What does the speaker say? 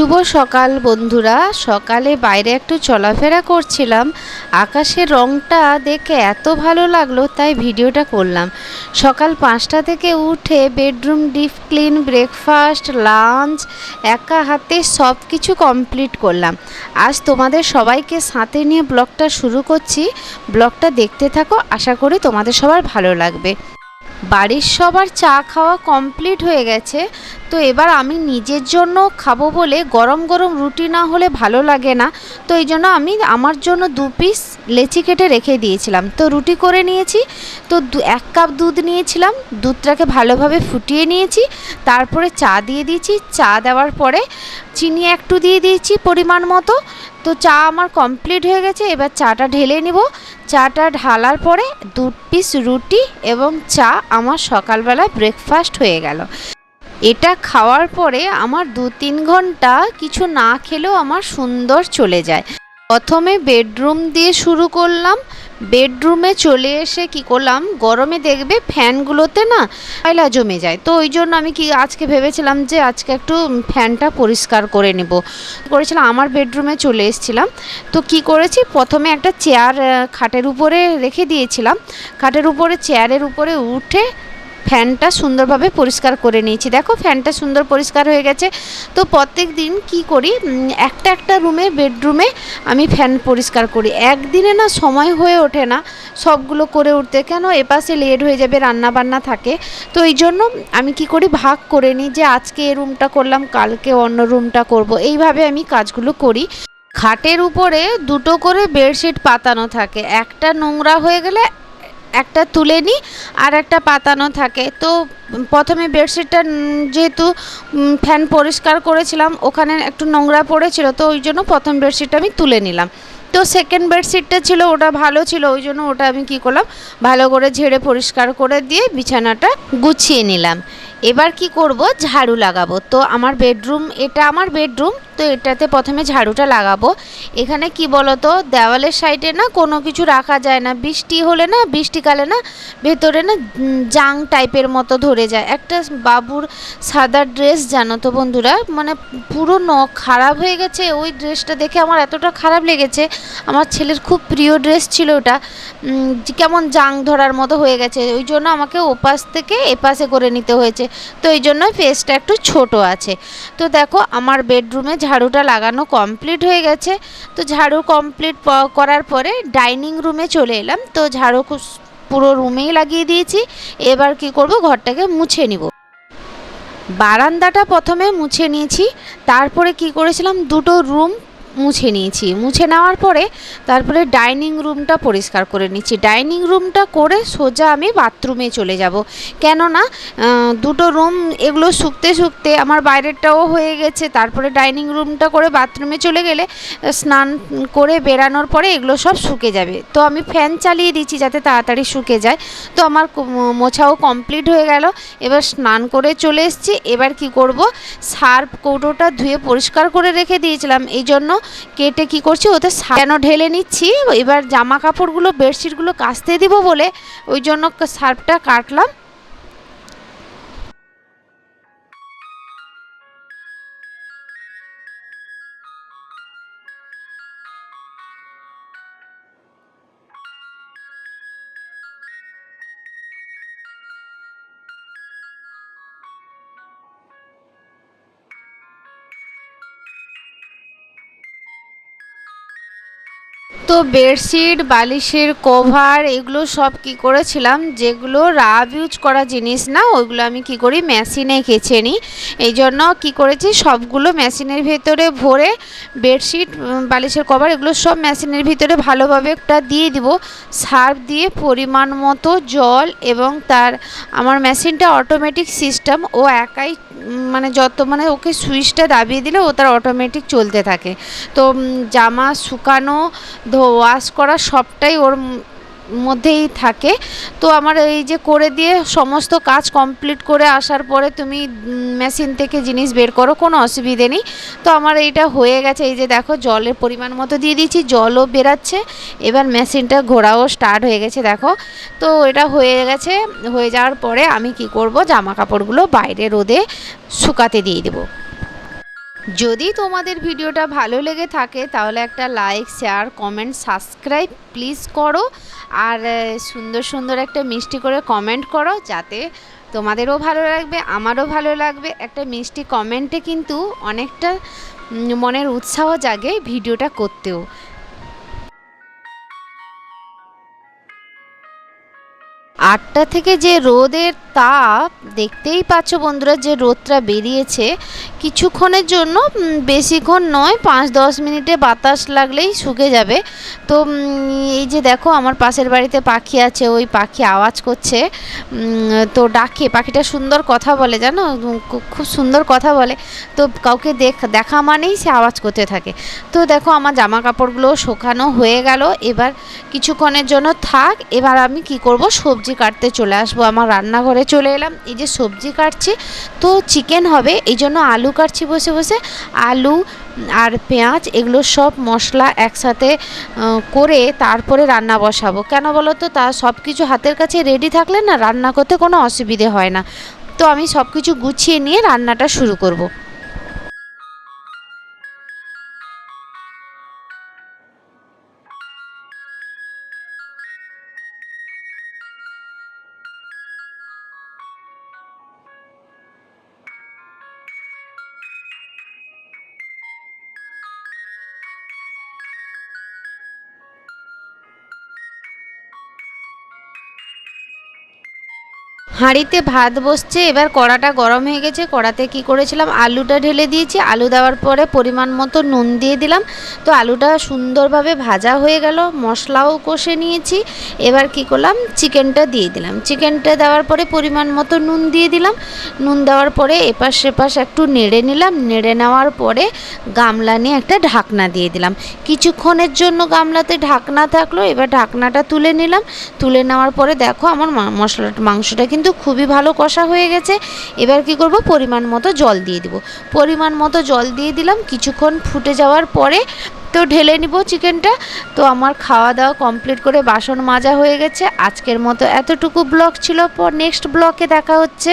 শুভ সকাল বন্ধুরা। সকালে বাইরে একটু চলাফেরা করছিলাম, আকাশের রংটা দেখে এত ভালো লাগলো তাই ভিডিওটা করলাম। সকাল 5টা থেকে উঠে bedroom deep clean, breakfast, lunch একা হাতে সব কিছু কমপ্লিট করলাম। আজ তোমাদের সবাইকে সাথে নিয়ে ব্লগটা শুরু করছি। ব্লগটা দেখতে থাকো, আশা করি তোমাদের সবার ভালো লাগবে। বাড়ির সবার চা খাওয়া কমপ্লিট হয়ে গেছে, তো এবার আমি নিজের জন্য খাবো বলে গরম গরম রুটি না হলে ভালো লাগে না, তো এই জন্য আমি আমার জন্য 2 পিস লেচি কেটে রেখে দিয়েছিলাম। তো রুটি করে নিয়েছি, তো 1 কাপ দুধ নিয়েছিলাম, দুধটাকে ভালোভাবে ফুটিয়ে নিয়েছি, তারপরে চা দিয়ে দিয়েছি। চা দেওয়ার পরে চিনি একটু দিয়ে দিয়েছি পরিমাণ মতো। তো চা আমার কমপ্লিট হয়ে গেছে, এবার চাটা ঢেলে নিব। চাটা ঢালার পরে 2 পিস রুটি এবং চা আমার সকালবেলা ব্রেকফাস্ট হয়ে গেল। এটা খাওয়ার পরে আমার 2-3 ঘন্টা কিছু না খেলেও আমার সুন্দর চলে যায়। প্রথমে বেডরুম দিয়ে শুরু করলাম। বেডরুমে চলে এসে কি করলাম, গরমে দেখবে ফ্যানগুলোতে না ময়লা জমে যায়, তো ওই জন্য আমি আজকে ভেবেছিলাম যে আজকে একটু ফ্যানটা পরিষ্কার করে নেব। করেছিলাম, আমার বেডরুমে চলে এসেছিলাম। তো কি করেছি, প্রথমে একটা চেয়ার খাটের উপরে রেখে দিয়েছিলাম, খাটের উপরে চেয়ারের উপরে উঠে ফ্যানটা সুন্দরভাবে পরিষ্কার করে নিয়েছি। দেখো ফ্যানটা সুন্দর পরিষ্কার হয়ে গেছে। তো প্রত্যেক দিন কী করি, একটা রুমে বেডরুমে আমি ফ্যান পরিষ্কার করি। একদিনে না সময় হয়ে ওঠে না সবগুলো করে উঠতে, কেন এপাশে লেট হয়ে যাবে, রান্না বান্না থাকে। তো এই জন্য আমি কি করি, ভাগ করে নিই যে আজকে এই রুমটা করলাম, কালকে অন্য রুমটা করব, এইভাবে আমি কাজগুলো করি। খাটের উপরে 2টো করে বেডশিট পাতানো থাকে, একটা নোংরা হয়ে গেলে একটা তুলে নিই আর একটা পাতানো থাকে। তো প্রথমে বেডশিটটা যেহেতু ফ্যান পরিষ্কার করেছিলাম ওখানে একটু নোংরা পড়েছিল, তো ওই জন্য প্রথম বেডশিটটা আমি তুলে নিলাম। তো সেকেন্ড বেডশিটটা ছিল, ওটা ভালো ছিল, ওই জন্য ওটা আমি কি করলাম, ভালো করে ঝেড়ে পরিষ্কার করে দিয়ে বিছানাটা গুছিয়ে নিলাম। এবার কি করব, ঝাড়ু লাগাবো। তো আমার বেডরুম, এটা আমার বেডরুম, তো এটাতে প্রথমে ঝাড়ুটা লাগাবো। এখানে কি বলতো, দেওয়ালের সাইডে না কোনো কিছু রাখা যায় না, বৃষ্টি হলে না, বৃষ্টিকালে না ভেতরে না জাং টাইপের মতো ধরে যায়। একটা বাবুর সাদা ড্রেস, জানো তো বন্ধুরা, মানে পুরো খারাপ হয়ে গেছে। ওই ড্রেসটা দেখে আমার এতটা খারাপ লেগেছে, আমার ছেলের খুব প্রিয় ড্রেস ছিল ওটা, কেমন জাং ধরার মতো হয়ে গেছে, ওই জন্য আমাকে ওপাশ থেকে এপাশে করে নিতে হয়েছে। তো এই জন্য ফেসটা একটু ছোট আছে। তো দেখো আমার বেডরুমে ঝাড়ুটা লাগানো কমপ্লিট হয়ে গেছে। তো ঝাড়ু কমপ্লিট করার পরে ডাইনিং রুমে চলে এলাম। তো ঝাড়ু পুরো রুমেই লাগিয়ে দিয়েছি। এবার কি করব, ঘরটাকে মুছে নিব। বারান্দাটা প্রথমে মুছে নিয়েছি, তারপরে কি করেছিলাম, 2টো রুম মুছে নিয়েছি। মুছে নেওয়ার পরে তারপরে ডাইনিং রুমটা পরিষ্কার করে নিচ্ছি। ডাইনিং রুমটা করে সোজা আমি বাথরুমে চলে যাব, কেননা 2টো রুম এগুলো শুকতে আমার বাইরেরটাও হয়ে গেছে। তারপরে ডাইনিং রুমটা করে বাথরুমে চলে গেলে স্নান করে বেরানোর পরে এগুলো সব শুকে যাবে। তো আমি ফ্যান চালিয়ে দিচ্ছি যাতে তাড়াতাড়ি শুকে যায়। তো আমার মোছাও কমপ্লিট হয়ে গেল। এবার স্নান করে চলে এসেছি। এবার কি করব, সার্ফ কৌটোটা ধুয়ে পরিষ্কার করে রেখে দিয়েছিলাম, এই জন্য কেটে কি করছি, ওতে সার্ফ ঢেলে নিচ্ছি। এবার জামা কাপড়গুলো, বেডশিটগুলো কাচতে দিব বলে ওই জন্য সার্ফটা কাটলাম। তো বেডশিট, বালিশের কভার এগুলো সব কি করেছিলাম, যেগুলো রাব ইউজ করা জিনিস না, ওইগুলো আমি কি করি, মেশিনে কেচে নিই। এই জন্য কী করেছি, সবগুলো মেশিনের ভেতরে ভরে, বেডশিট, বালিশের কভার এগুলো সব মেশিনের ভিতরে ভালোভাবে একটা দিয়ে দিব, সার্ফ দিয়ে পরিমাণ মতো জল, এবং আমার মেশিনটা অটোমেটিক সিস্টেম, ও একাই মানে মানে ওকে সুইচটা দাবিয়ে দিলে ও তার অটোমেটিক চলতে থাকে। তো জামা শুকানো, ওয়াশ করা সবটাই ওর মধ্যেই থাকে। তো আমার এই যে করে দিয়ে সমস্ত কাজ কমপ্লিট করে আসার পরে তুমি মেশিন থেকে জিনিস বের করো, কোনো অসুবিধে নেই। তো আমার এইটা হয়ে গেছে। এই যে দেখো জলের পরিমাণ মতো দিয়ে দিয়েছি, জলও বেরাচ্ছে, এবার মেশিনটা ঘোরাও স্টার্ট হয়ে গেছে দেখো। তো এটা হয়ে গেছে, হয়ে যাওয়ার পরে আমি কি করব, জামা কাপড়গুলো বাইরে রোদে শুকাতে দিয়ে দেবো। যদি তোমাদের ভিডিওটা ভালো লেগে থাকে তাহলে একটা like, share, comment, subscribe please করো। আর সুন্দর সুন্দর একটা মিষ্টি করে কমেন্ট করো, যাতে তোমাদেরও ভালো লাগবে, আমারও ভালো লাগবে। একটা মিষ্টি কমেন্টে কিন্তু অনেকটা মনের উৎসাহ জাগে ভিডিওটা করতেও। 8টা থেকে যে রোদের তাপ দেখতেই পাচ্ছ বন্ধুরা, যে রোদটা বেরিয়েছে, কিছুক্ষণের জন্য, বেশিক্ষণ নয়, 5-10 মিনিটে বাতাস লাগলেই শুকে যাবে। তো এই যে দেখো আমার পাশের বাড়িতে পাখি আছে, ওই পাখি আওয়াজ করছে, তো ডাকে। পাখিটা সুন্দর কথা বলে, জানো, খুব সুন্দর কথা বলে। তো কাউকে দেখা মানেই সে আওয়াজ করতে থাকে। তো দেখো আমার জামা কাপড়গুলো শুকানো হয়ে গেল, এবার কিছুক্ষণের জন্য থাক। এবার আমি কি করব, সবজি কাটতে চলে আসবো। আমার রান্নাঘরে চলে এলাম, এই যে সবজি কাটছি, তো চিকেন হবে এই জন্য আলু কাটছি বসে বসে। আলু আর পেঁয়াজ এগুলো সব মশলা একসাথে করে তারপরে রান্না বসাবো। কেন বলো তো, তা সব কিছু হাতের কাছে রেডি থাকলে না রান্না করতে কোনো অসুবিধে হয় না। তো আমি সব কিছু গুছিয়ে নিয়ে রান্নাটা শুরু করব। হাঁড়িতে ভাত বসছে, এবার কড়াটা গরম হয়ে গেছে। কড়াতে কি করেছিলাম, আলুটা ঢেলে দিয়েছি। আলু দেওয়ার পরে পরিমাণ মতো নুন দিয়ে দিলাম। তো আলুটা সুন্দরভাবে ভাজা হয়ে গেল, মশলাও কষে নিয়েছি। এবার কি করলাম, চিকেনটা দিয়ে দিলাম। চিকেনটা দেওয়ার পরে পরিমাণ মতো নুন দিয়ে দিলাম। নুন দেওয়ার পরে এপাশ সেপাশ একটু নেড়ে নিলাম। নেড়ে নেওয়ার পরে গামলা নিয়ে একটা ঢাকনা দিয়ে দিলাম। কিছুক্ষণের জন্য গামলাতে ঢাকনা থাকলো, এবার ঢাকনাটা তুলে নিলাম। তুলে নেওয়ার পরে দেখো আমার মাংসটা কিন্তু খুবই ভালো কষা হয়ে গেছে। এবার কি করব, পরিমাণ মতো জল দিয়ে দিব। পরিমাণ মতো জল দিয়ে দিলাম। কিছুক্ষণ ফুটে যাওয়ার পরে তো ঢেলে নিব চিকেনটা। তো আমার খাওয়া দাওয়া কমপ্লিট করে বাসন মাজা হয়ে গেছে। আজকের মতো এতটুকু ব্লগ ছিল, পর নেক্সট ব্লগে দেখা হচ্ছে।